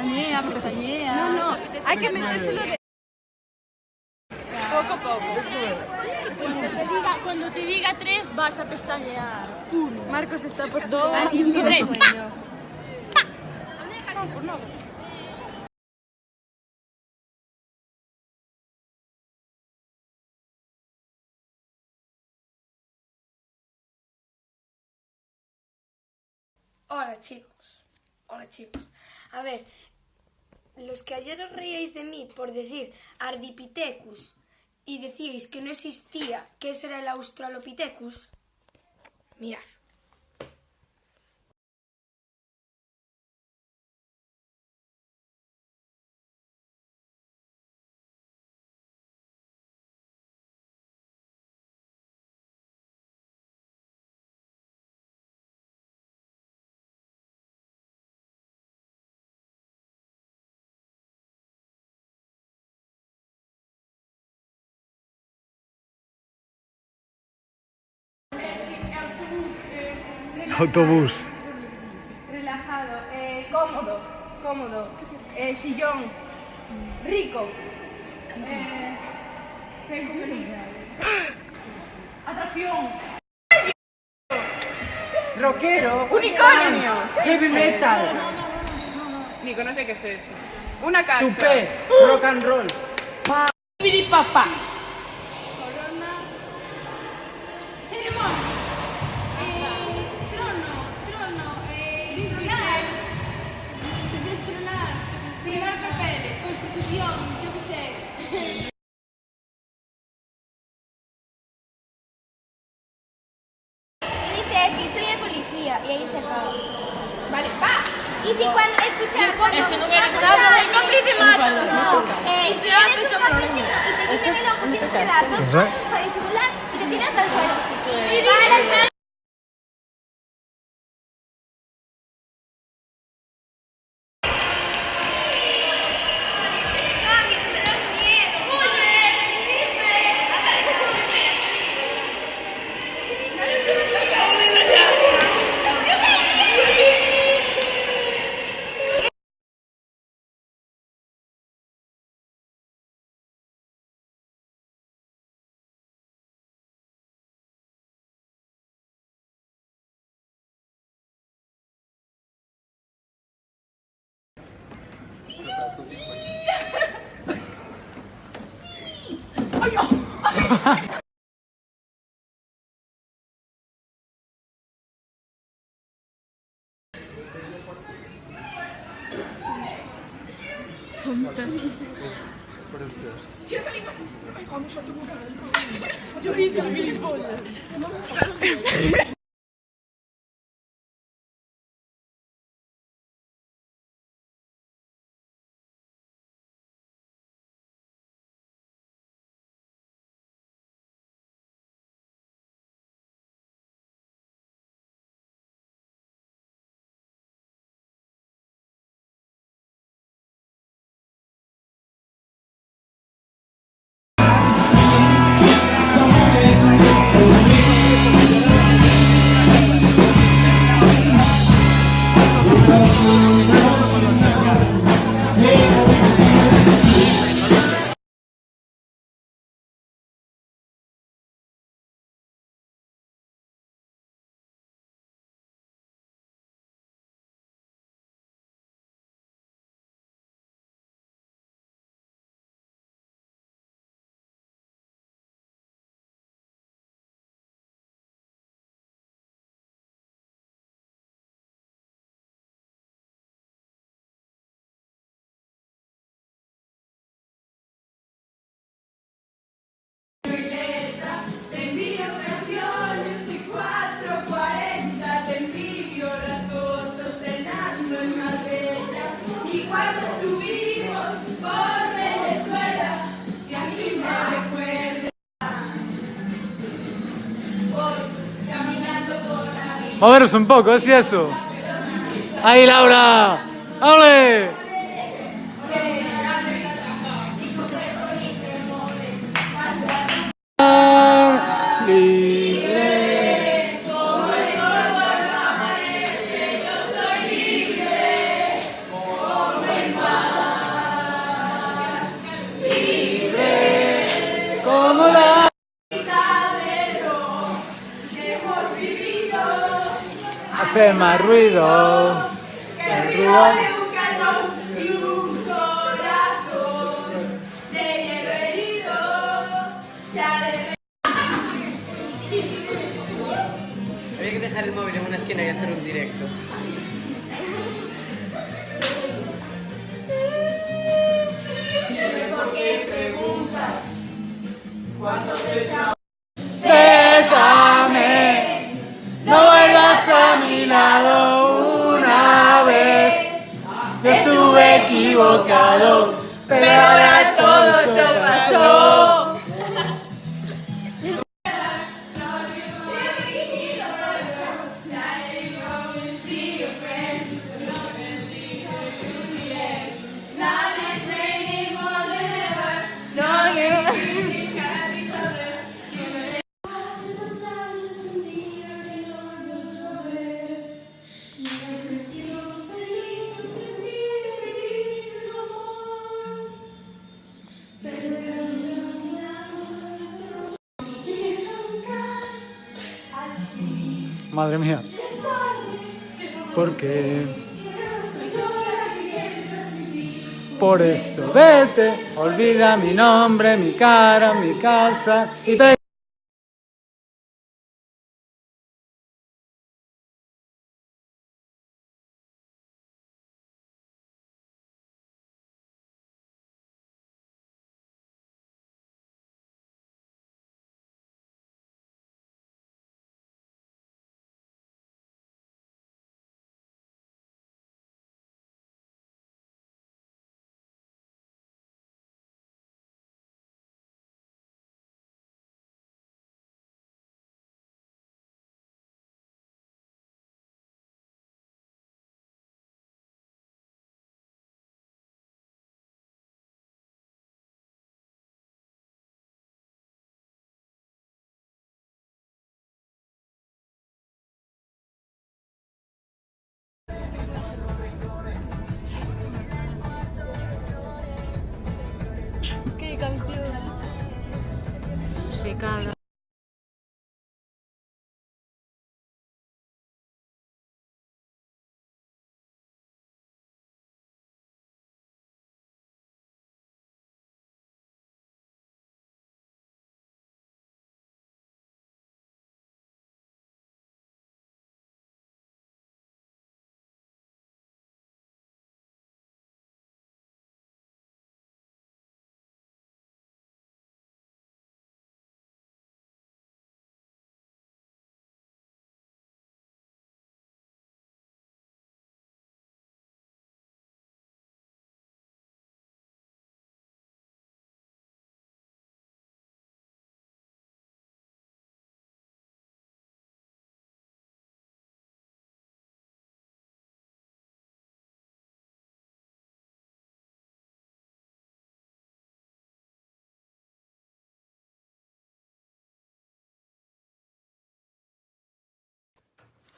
Pestañea, pestañea. No, hay que metérselo de poco a poco. Cuando te diga 3 vas a pestañear. Marcos está por todo. 3. Hola chicos. A ver, los que ayer os reíais de mí por decir Ardipithecus y decíais que no existía, que eso era el Australopithecus, mirad. Autobús. Relajado, cómodo, sillón, rico. Atracción. Rockero. Unicornio. Heavy metal. Nico, no sé qué es eso. Una casa. Tupé. Rock and roll. Papá. Soy el policía y ahí se acaba. Vale, va. Y si cuando escuchar Eso no hubiera estado el cómplice mata. y si eres un campesino y te dicen el ojo, tienes que dar 2 pasos para disimular y te tiras al suelo. Vale. Moveros un poco, así eso. Ahí, Laura. ¡Hable! hace más ruido. El ruido. Había que dejar el móvil en una esquina y hacer un directo. Déjame, no vuelvas a mi lado una vez. Yo estuve equivocado, pero ahora todo esto pasó. Madre mía. ¿Por qué? Por eso vete, olvida mi nombre, mi cara, mi casa y ve. Se caga.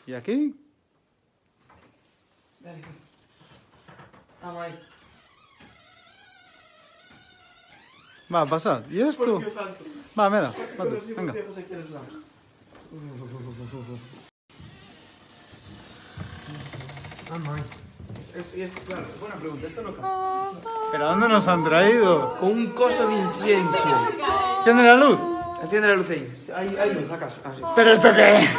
¿Y aquí? Dale. Vamos ahí. Va, pasad. ¿Y esto? Va, me da. Va tú, venga. Vamos ahí. Claro, buena pregunta, esto no cabe. ¿Pero a dónde nos han traído? Con un coso de incienso. ¿Enciende la luz? Enciende la luz ahí. Hay luz, acaso. Ah, sí. ¿Pero esto qué es?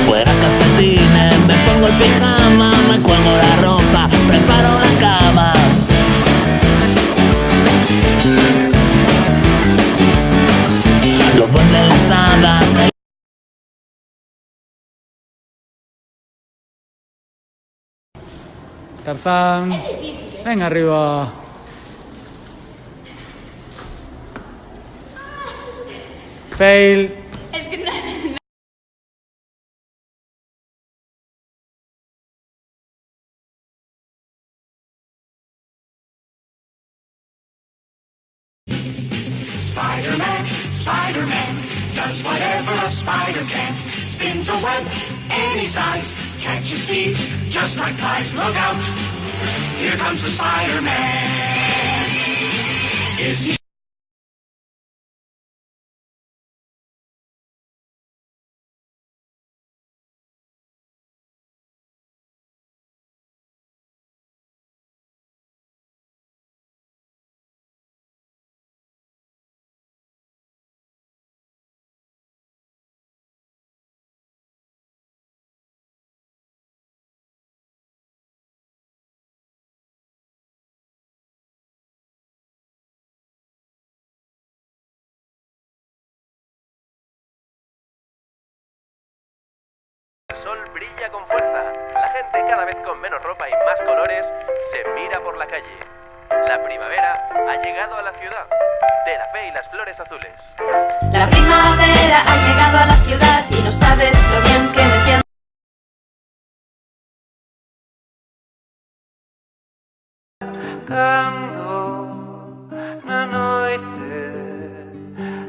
Fuera calcetines, me pongo el pijama, me cuelgo la ropa, preparo la cama. Los duendes, las hadas. Tarzán, venga arriba. Fail. Es que nada. Spider-Man, Spider-Man, does whatever a spider can. Spins a web any size, catches thieves just like flies. Look out, here comes the Spider-Man. Is he? El sol brilla con fuerza, la gente cada vez con menos ropa y más colores se mira por la calle. La primavera ha llegado a la ciudad, de la fe y las flores azules. La primavera ha llegado a la ciudad y no sabes lo bien que me siento. Cando na noite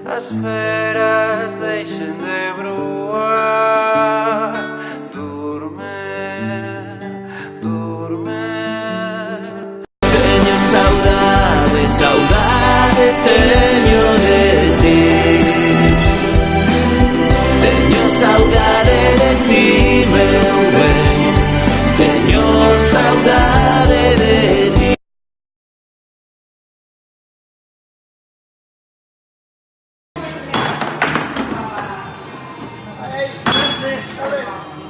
as feras deixen de bruxar.